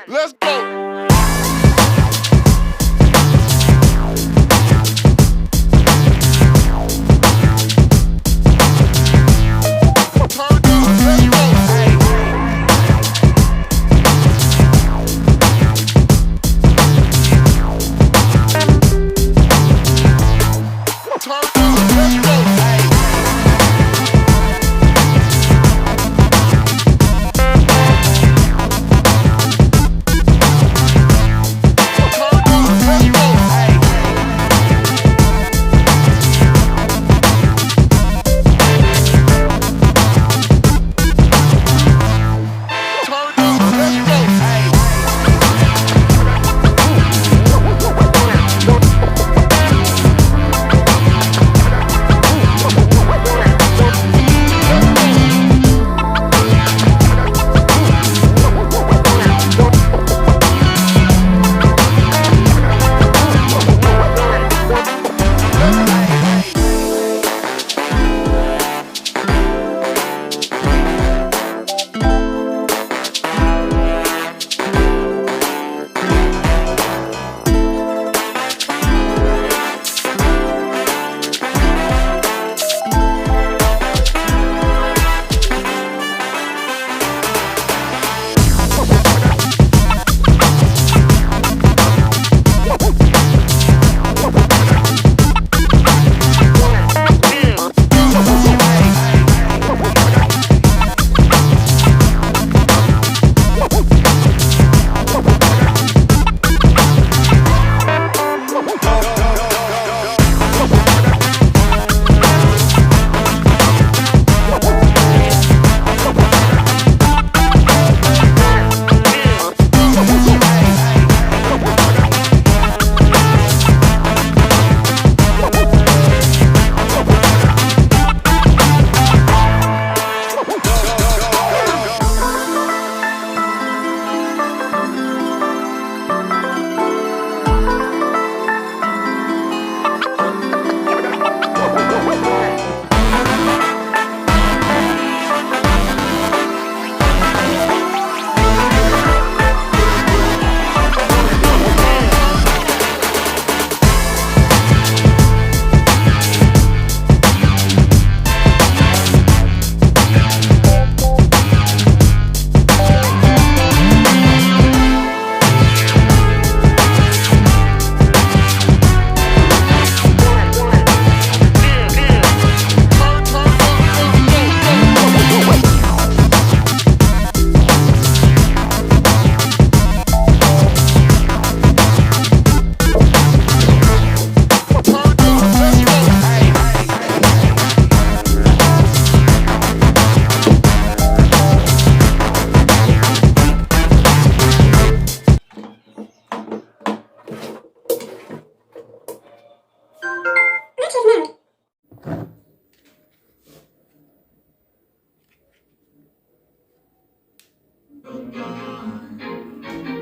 Let's go.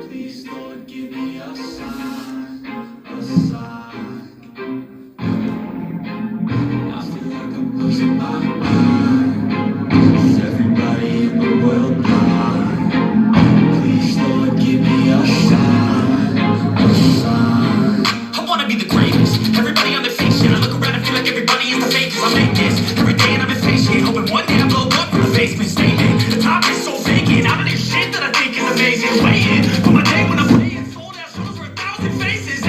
Please, Lord, give me a sign, a sign. I feel like I'm losing my mind. Is everybody in the world blind? Please, Lord, give me a sign, a sign. I wanna be the greatest. Everybody on their face, shit. I look around and feel like everybody is the fake. 'Cause I make this every day and I'm impatient, hoping one day I blow up from the basement statement. The top is so vacant. I don't hear shit that I think is amazing. Waiting for my day when I'm playing sold out shows for 1,000 faces.